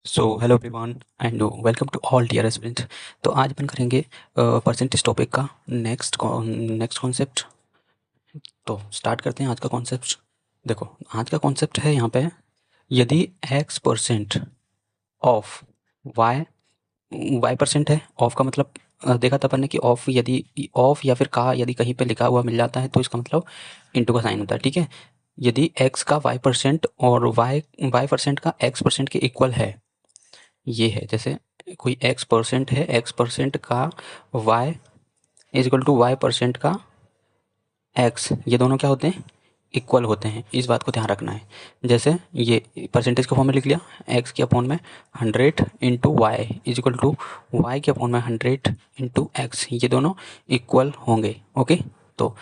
So hello everyone and welcome to all dear students. तो आज अपन करेंगे परसेंटेज टॉपिक का नेक्स्ट कॉन्सेप्ट। तो स्टार्ट करते हैं आज का कॉन्सेप्ट। देखो आज का कॉन्सेप्ट है यहाँ पे, यदि x% of y, y percent है। ऑफ का मतलब देखा था अपन ने कि ऑफ यदि ऑफ या फिर का यदि कहीं पे लिखा हुआ मिल जाता है तो इसका मतलब इंटू का साइन होता है। ठीक है, यदि x का y% और y% का x% के इक्वल है, ये है जैसे कोई x% है, x% का y is equal to y% का x, ये दोनों क्या होते हैं, इक्वल होते हैं। इस बात को ध्यान रखना है। जैसे ये परसेंटेज के फॉर्म में लिख लिया, x के अपॉन में 100 into y is equal to y के अपॉन में 100 इंटू एक्स, ये दोनों इक्वल होंगे। ओके, तो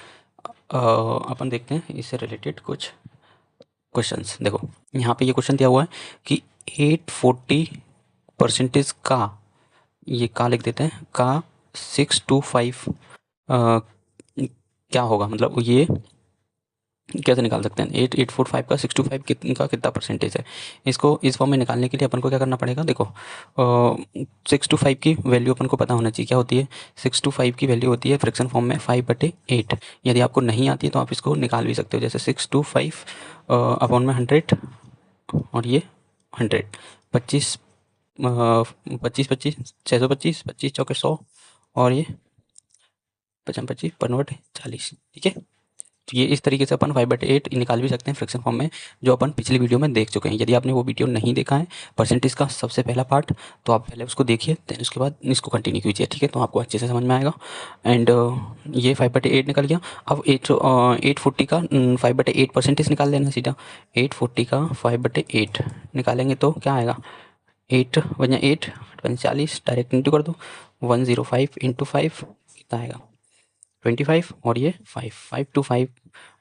अपन देखते हैं इससे रिलेटेड कुछ क्वेश्चंस। देखो यहाँ पे ये क्वेश्चन दिया हुआ है कि 840% का, ये का लिख देते हैं का 625 क्या होगा, मतलब ये कैसे निकाल सकते हैं। 8845 का 625 का कितना परसेंटेज है, इसको इस फॉर्म में निकालने के लिए अपन को क्या करना पड़ेगा। देखो 625 की वैल्यू अपन को पता होना चाहिए क्या होती है। 625 की वैल्यू होती है फ्रैक्शन फॉर्म में 5/8। यदि आपको नहीं आती है तो आप इसको निकाल भी सकते हो। जैसे 625 अपॉन में 100 और ये 100, 25 25 25 625, 25 चौके 100 और ये 55 25 बनवट 40। ठीक है, तो ये इस तरीके से अपन 5/8 निकाल भी सकते हैं फ्रैक्शन फॉर्म में, जो अपन पिछली वीडियो में देख चुके हैं। यदि आपने वो वीडियो नहीं देखा है परसेंटेज का सबसे पहला पार्ट, तो आप पहले उसको देखिए, देन उसके बाद इसको कंटिन्यू कीजिए। ठीक है, तो आपको अच्छे से समझ में आएगा। एंड ये 5/8 निकल गया। अब 840 का 5/8 परसेंटेज निकाल लेना सीधा। 840 का 5/8 निकालेंगे तो क्या आएगा, 8 बजा 8 40, डायरेक्ट इंटू कर दो। 105 इंटू 5 कितना आएगा 25 और ये 5, 5 to 5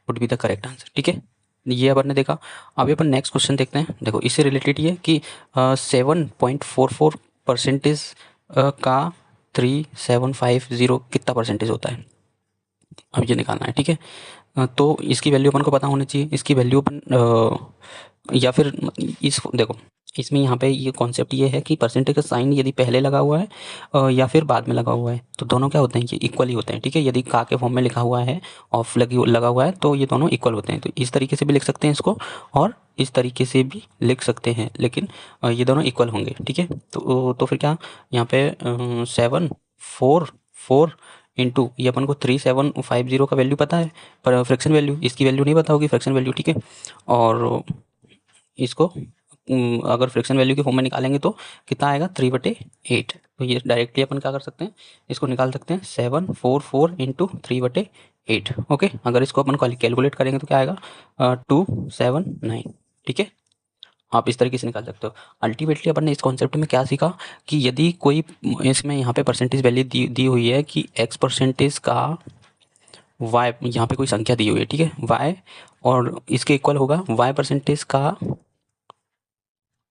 would be the correct answer. ठीक है, ये अपन ने देखा। अभी अपन नेक्स्ट क्वेश्चन देखते हैं। देखो इससे रिलेटेड ये कि 7.44 परसेंटेज का 3750 कितना परसेंटेज होता है, अब ये निकालना है। ठीक है, तो इसकी वैल्यू अपन को पता होनी चाहिए। इसकी वैल्यू अपन या फिर इस देखो इसमें यहाँ पे ये कॉन्सेप्ट ये है कि परसेंटेज का साइन यदि पहले लगा हुआ है या फिर बाद में लगा हुआ है तो दोनों क्या होते हैं, ये इक्वल ही होते हैं। ठीक है, यदि का के फॉर्म में लिखा हुआ है ऑफ लगा हुआ है तो ये दोनों इक्वल होते हैं। तो इस तरीके से भी लिख सकते हैं इसको और इस तरीके से भी लिख सकते हैं, लेकिन ये दोनों इक्वल होंगे। ठीक है, तो फिर क्या यहाँ पे 744 इंटू ये अपन को 3750 का वैल्यू पता है, पर फ्रैक्शन वैल्यू इसकी वैल्यू नहीं पता होगी, फ्रैक्शन वैल्यू। ठीक है, और इसको अगर फ्रैक्शन वैल्यू के फॉर्म में निकालेंगे तो कितना आएगा 3/8। तो ये डायरेक्टली अपन क्या कर सकते हैं, इसको निकाल सकते हैं 744 इंटू 3/8। ओके, अगर इसको अपन कैलकुलेट करेंगे तो क्या आएगा 279। ठीक है, आप इस तरीके से निकाल सकते हो। अल्टीमेटली अपन ने इस कॉन्सेप्ट में क्या सीखा कि यदि कोई इसमें यहाँ पे परसेंटेज वैल्यू दी हुई है कि x% का y, यहाँ पे कोई संख्या दी हुई है। ठीक है, y और इसके इक्वल होगा y% का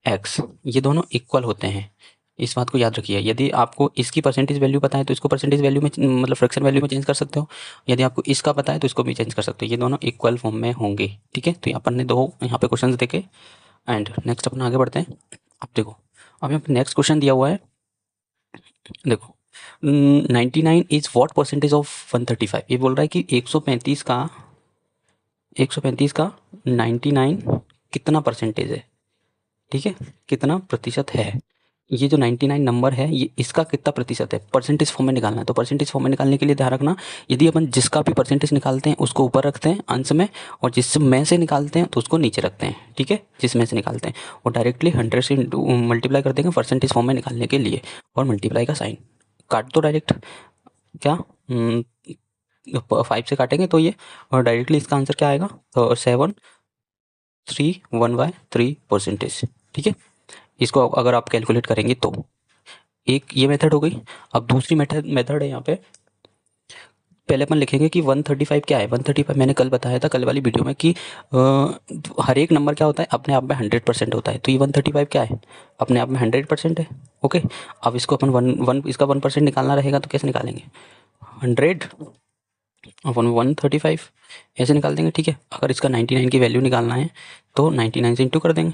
x, ये दोनों इक्वल होते हैं। इस बात को याद रखिए। यदि आपको इसकी परसेंटेज वैल्यू पता है तो इसको परसेंटेज वैल्यू में मतलब फ्रैक्शन वैल्यू में चेंज कर सकते हो। यदि आपको इसका पता है तो इसको भी चेंज कर सकते हो, ये दोनों इक्वल फॉर्म में होंगे। ठीक है, तो अपन ने दो यहाँ पे क्वेश्चंस देखे एंड नेक्स्ट अपन आगे बढ़ते हैं। अब देखो अब यहाँ पे नेक्स्ट क्वेश्चन दिया हुआ है। देखो 99 इज व्हाट परसेंटेज ऑफ 135। ये बोल रहा है कि 135 का 99 कितना परसेंटेज है। ठीक है, कितना प्रतिशत है। ये जो 99 नंबर है ये इसका कितना प्रतिशत है, परसेंटेज फॉर्म में निकालना है। तो परसेंटेज फॉर्म में निकालने के लिए ध्यान रखना, यदि अपन जिसका भी परसेंटेज निकालते हैं उसको ऊपर रखते हैं अंश में, और जिसमें से निकालते हैं तो उसको नीचे रखते हैं। ठीक है, जिसमें से निकालते हैं और डायरेक्टली 100 से मल्टीप्लाई कर देंगे परसेंटेज फॉर्म में निकालने के लिए, और मल्टीप्लाई का साइन काट दो डायरेक्ट। क्या 5 से काटेंगे तो ये, और डायरेक्टली इसका आंसर क्या आएगा तो 731/3 परसेंटेज। ठीक है, इसको अगर आप कैलकुलेट करेंगे तो एक ये मेथड हो गई। अब दूसरी मेथड है यहाँ पे। पहले अपन लिखेंगे कि 135 क्या है। 135 मैंने कल बताया था कल वाली वीडियो में कि हर एक नंबर क्या होता है अपने आप में 100% होता है। तो ये 135 क्या है, अपने आप में 100% है। ओके, अब इसको अपन इसका 1% निकालना रहेगा तो कैसे निकालेंगे, 100 अपन 135 ऐसे निकाल देंगे। ठीक है, अगर इसका 99 की वैल्यू निकालना है तो 99 से इंटू कर देंगे।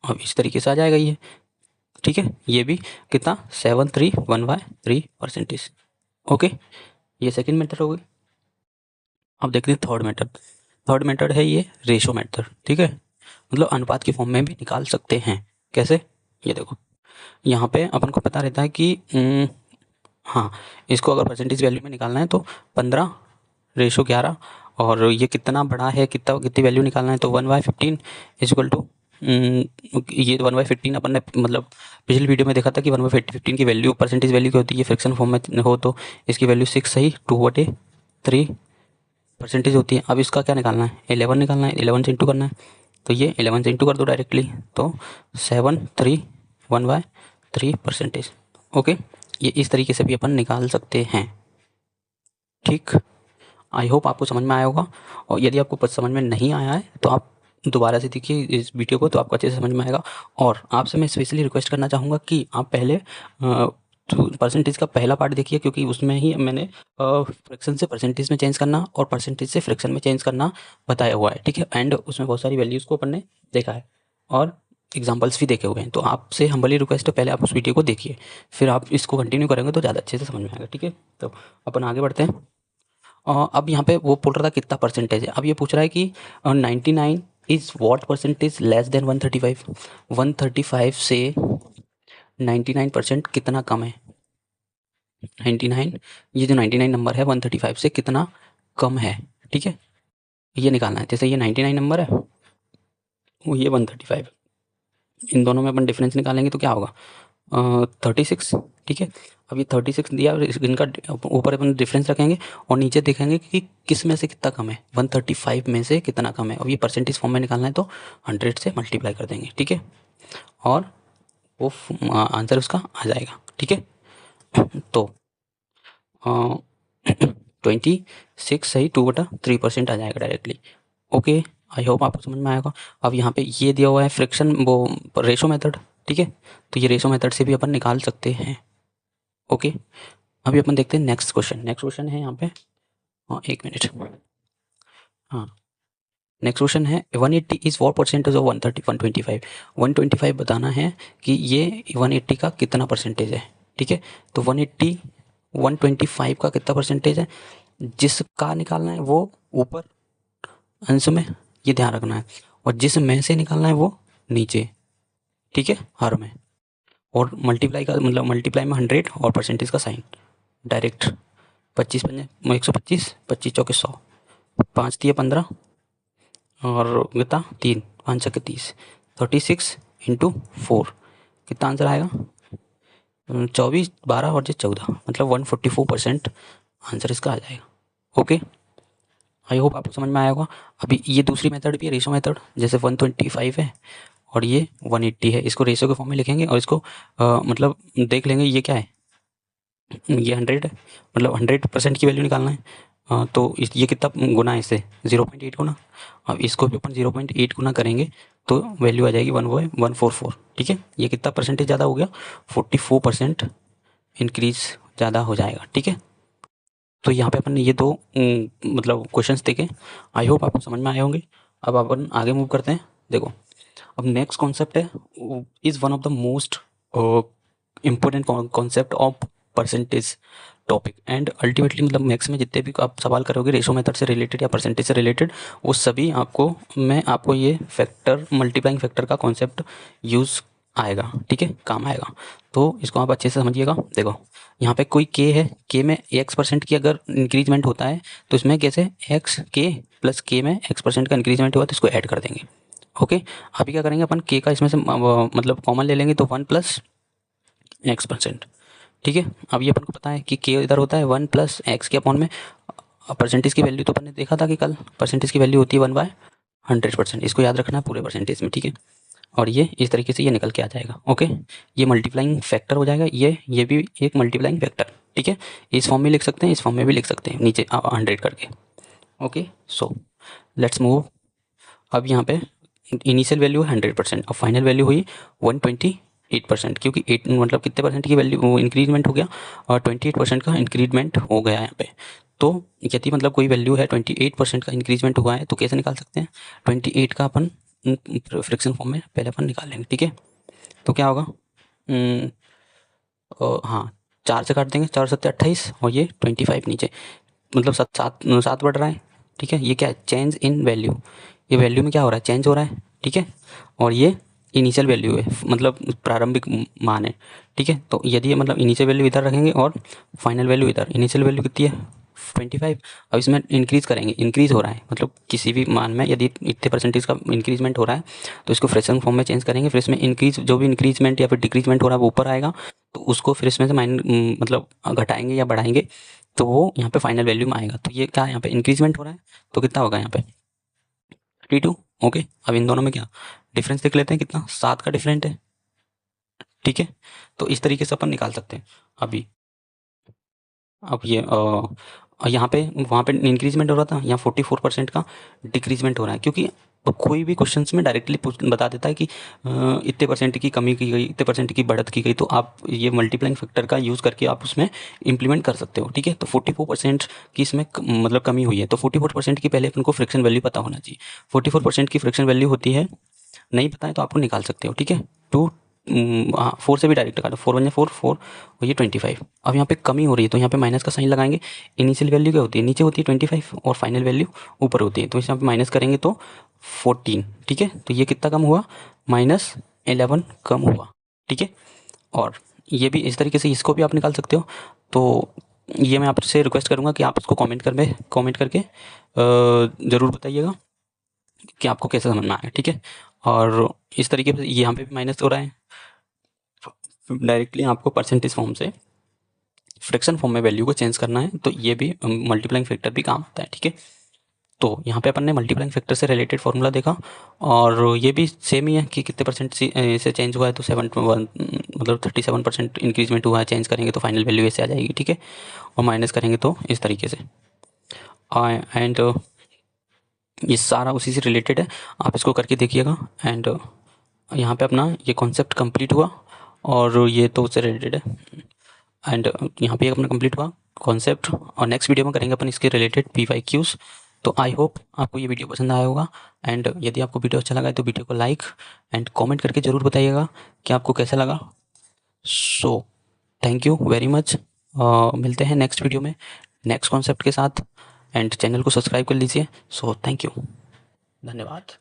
अब इस तरीके से आ जाएगा ये ठीक है, ये भी कितना 731/3%। ओके, ये सेकंड मेथड हो गई। अब देखते हैं थर्ड मेथड। थर्ड मेथड है ये रेशो मेथड। ठीक है, मतलब अनुपात की फॉर्म में भी निकाल सकते हैं। कैसे, ये देखो, यहाँ पे अपन को पता रहता है कि हाँ, इसको अगर परसेंटेज वैल्यू में निकालना है तो 15/11, और ये कितना बड़ा है, कितनी वैल्यू निकालना है तो 1/15 इज इक्वल टू, ये 1/15 अपन ने मतलब पिछली वीडियो में देखा था कि 1/15 की वैल्यू परसेंटेज वैल्यू क्या होती है, फ्रैक्शन फॉर्म में हो तो इसकी वैल्यू 6 सही 2/3% होती है। अब इसका क्या निकालना है, 11 निकालना है, 11 से इंटू करना है, तो ये 11 से इंटू कर दो डायरेक्टली, तो 731/3%। ओके, ये इस तरीके से भी अपन निकाल सकते हैं। ठीक, आई होप आपको समझ में आया होगा, और यदि आपको समझ में नहीं आया है तो आप दोबारा से देखिए इस वीडियो को, तो आपको अच्छे से समझ में आएगा। और आपसे मैं स्पेशली रिक्वेस्ट करना चाहूँगा कि आप पहले परसेंटेज का पहला पार्ट देखिए, क्योंकि उसमें ही मैंने फ्रैक्शन से परसेंटेज में चेंज करना और परसेंटेज से फ्रैक्शन में चेंज करना बताया हुआ है। ठीक है, एंड उसमें बहुत सारी वैल्यूज़ को अपन ने देखा है और एग्जाम्पल्स भी देखे हुए हैं। तो आपसे हम्बली रिक्वेस्ट है, पहले आप उस वीडियो को देखिए, फिर आप इसको कंटिन्यू करेंगे तो ज़्यादा अच्छे से समझ में आएगा। ठीक है, तो अपन आगे बढ़ते हैं। अब यहाँ पे वो बोल रहा था कितना परसेंटेज है। अब ये पूछ रहा है कि 99 is what percentage less than 135। 135 से 99% कितना कम है। 99, ये जो 99 नंबर है 135 से कितना कम है। ठीक है, ये निकालना है। जैसे ये 99 नंबर है, वो ये 135, इन दोनों में अपन डिफरेंस निकालेंगे तो क्या होगा 36। ठीक है, अब ये 36 दिया और इनका ऊपर अपन डिफरेंस रखेंगे और नीचे देखेंगे कि किस में से कितना कम है, 135 में से कितना कम है। अब ये परसेंटेज फॉर्म में निकालना है तो 100 से मल्टीप्लाई कर देंगे। ठीक है, और वो आंसर उसका आ जाएगा। ठीक है, तो 26 सही 2/3% आ जाएगा डायरेक्टली। ओके, आई होप आपको समझ में आएगा। अब यहाँ पे ये दिया हुआ है फ्रैक्शन, वो रेशो मेथड। ठीक है, तो ये रेशो मेथड से भी अपन निकाल सकते हैं। ओके, अभी अपन देखते हैं नेक्स्ट क्वेश्चन। नेक्स्ट क्वेश्चन है यहाँ पे, हाँ एक मिनट, हाँ नेक्स्ट क्वेश्चन है 180 इज व्हाट परसेंटेज ऑफ 125। 125 बताना है कि ये 180 का कितना परसेंटेज है। ठीक है, तो 180 125 का कितना परसेंटेज है, जिसका निकालना है वो ऊपर अंश में, ये ध्यान रखना है, और जिस में से निकालना है वो नीचे। ठीक है, हर में, और मल्टीप्लाई का मतलब मल्टीप्लाई में 100 और परसेंटेज का साइन डायरेक्ट। 25 पंजे 125, 25 चौके 100, 5 दिए 15 और कितना 3, 5 छक्के 30, 36 इंटू 4 कितना आंसर आएगा 24, 12 और 14, मतलब 144% आंसर इसका आ जाएगा। ओके, आई होप आपको समझ में आया होगा। अभी ये दूसरी मेथड भी है, रेशो मेथड। जैसे 125 है और ये 180 है, इसको रेशो के फॉर्म में लिखेंगे और इसको मतलब देख लेंगे ये क्या है, ये 100 है, मतलब 100% की वैल्यू निकालना है। तो ये कितना गुना है इससे 0.8 गुना। अब इसको भी अपन 0.8 गुना करेंगे तो वैल्यू आ जाएगी 144। ठीक है, ये कितना परसेंटेज ज़्यादा हो गया, 44% इंक्रीज ज़्यादा हो जाएगा। ठीक है, तो यहाँ पे अपन ने ये दो मतलब क्वेश्चंस देखे, आई होप आपको समझ में आए होंगे। अब अपन आगे मूव करते हैं। देखो, अब नेक्स्ट कॉन्सेप्ट है, is one of the most important concept of percentage topic, and ultimately मतलब मैथ्स में जितने भी आप सवाल करोगे रेशो मेथड से रिलेटेड या परसेंटेज से रिलेटेड, वो सभी आपको ये फैक्टर, मल्टीप्लाइंग फैक्टर का कॉन्सेप्ट यूज़ आएगा। ठीक है, काम आएगा, तो इसको आप अच्छे से समझिएगा। देखो, यहाँ पे कोई के है, के में x% की अगर इंक्रीजमेंट होता है तो इसमें कैसे x के प्लस के में x% का इंक्रीजमेंट हुआ तो इसको ऐड कर देंगे। ओके, अभी क्या करेंगे अपन, के का इसमें से मतलब कॉमन ले लेंगे तो 1 प्लस x%। ठीक है, अब ये अपन को पता है कि के इधर होता है 1 प्लस एक्स के अपॉन में परसेंटेज की वैल्यू, तो अपन ने देखा था कि कल परसेंटेज की वैल्यू होती है 1/100%। इसको याद रखना है पूरे परसेंटेज में। ठीक है, और ये इस तरीके से ये निकल के आ जाएगा। ओके, ये मल्टीप्लाइंग फैक्टर हो जाएगा, ये भी एक मल्टीप्लाइंग फैक्टर। ठीक है, इस फॉर्म में लिख सकते हैं, इस फॉर्म में भी लिख सकते हैं, नीचे 100 करके। Okay, so let's move. अब यहाँ पे इनिशियल वैल्यू है 100%, अब फाइनल वैल्यू हुई 128%, क्योंकि 8 मतलब कितने परसेंट की वैल्यू इंक्रीजमेंट हो गया, और 28% का इंक्रीजमेंट हो गया यहाँ पे। तो यदि मतलब कोई वैल्यू है 28% का इंक्रीजमेंट हुआ है तो कैसे निकाल सकते हैं, 28 का अपन फ्रैक्शन फॉर्म में पहले अपन निकाल लेंगे। ठीक है, तो क्या होगा हाँ, 4 से काट देंगे, 4 सत्ते 28 और ये 25 नीचे, मतलब 7 बढ़ रहा है, ठीक है। ये क्या है, चेंज इन वैल्यू, ये वैल्यू में क्या हो रहा है, चेंज हो रहा है, ठीक है। और ये इनिशियल वैल्यू है, मतलब प्रारंभिक मान है, ठीक है। तो यदि ये मतलब इनिशियल वैल्यू इधर रखेंगे और फाइनल वैल्यू इधर, इनिशियल वैल्यू कितनी है 25, अब इसमें इंक्रीज़ करेंगे, इंक्रीज़ हो रहा है, मतलब किसी भी मान में यदि इतने परसेंटेज का इंक्रीजमेंट हो रहा है तो इसको फ्रैक्शन फॉर्म में चेंज करेंगे, फिर इसमें इंक्रीज जो भी इंक्रीजमेंट या फिर डिक्रीजमेंट हो रहा है वो ऊपर आएगा, तो उसको फिर इसमें से मतलब घटाएंगे या बढ़ाएंगे, तो वो यहाँ पे फाइनल वैल्यू में आएगा। तो ये क्या है, यहाँ पे इंक्रीजमेंट हो रहा है, तो कितना होगा यहाँ पे 32। ओके, अब इन दोनों में क्या डिफरेंस देख लेते हैं, कितना 7 का डिफरेंट है, ठीक है। तो इस तरीके से अपन निकाल सकते हैं। अभी अब ये यहाँ पे वहाँ पे इंक्रीजमेंट हो रहा था, यहाँ 44% का डिक्रीजमेंट हो रहा है, क्योंकि कोई भी क्वेश्चंस में डायरेक्टली बता देता है कि इतने परसेंट की कमी की गई, इतने परसेंट की बढ़त की गई, तो आप ये मल्टीप्लाइंग फैक्टर का यूज़ करके आप उसमें इम्प्लीमेंट कर सकते हो, ठीक है। तो 44% की इसमें मतलब कमी हुई है, तो 44% की पहले अपन को फ्रैक्शन वैल्यू पता होना चाहिए। 44% की फ्रैक्शन वैल्यू होती है, नहीं पता है तो आपको निकाल सकते हो, ठीक है। टू हाँ, 4 से भी डायरेक्ट निकालो, 4 वन 4 4 और ये 25। अब यहाँ पे कमी हो रही है तो यहाँ पे माइनस का साइन लगाएंगे। इनिशियल वैल्यू क्या होती है, नीचे होती है 25 और फाइनल वैल्यू ऊपर होती है, तो इस यहाँ पे माइनस करेंगे तो 14, ठीक है। तो ये कितना कम हुआ, -11 कम हुआ, ठीक है। और ये भी इस तरीके से इसको भी आप निकाल सकते हो। तो ये मैं आपसे रिक्वेस्ट करूँगा कि आप इसको कमेंट करके ज़रूर बताइएगा कि आपको कैसे समझ में आया, ठीक है। और इस तरीके से यहाँ पे भी माइनस हो रहा है, डायरेक्टली आपको परसेंटेज फॉर्म से फ्रैक्शन फॉर्म में वैल्यू को चेंज करना है, तो ये भी मल्टीप्लाइंग फैक्टर भी काम आता है, ठीक है। तो यहाँ पे अपन ने मल्टीप्लाइंग फैक्टर से रिलेटेड फॉर्मूला देखा, और ये भी सेम ही है कि कितने परसेंट से चेंज हुआ है, तो 7 मतलब 37% इंक्रीजमेंट हुआ है, चेंज करेंगे तो फाइनल वैल्यू ऐसे आ जाएगी, ठीक है। और माइनस करेंगे तो इस तरीके से, एंड ये सारा उसी से रिलेटेड है, आप इसको करके देखिएगा। एंड यहाँ पे अपना ये कॉन्सेप्ट कंप्लीट हुआ, और ये तो उससे रिलेटेड है, एंड यहाँ पे अपना कंप्लीट हुआ कॉन्सेप्ट, और नेक्स्ट वीडियो में करेंगे अपन इसके रिलेटेड PYQs। तो आई होप आपको ये वीडियो पसंद आया होगा, एंड यदि आपको वीडियो अच्छा लगा है तो वीडियो को लाइक एंड कमेंट करके ज़रूर बताइएगा कि आपको कैसा लगा। So thank you very much, मिलते हैं नेक्स्ट वीडियो में नेक्स्ट कॉन्सेप्ट के साथ, एंड चैनल को सब्सक्राइब कर लीजिए। सो थैंक यू, धन्यवाद।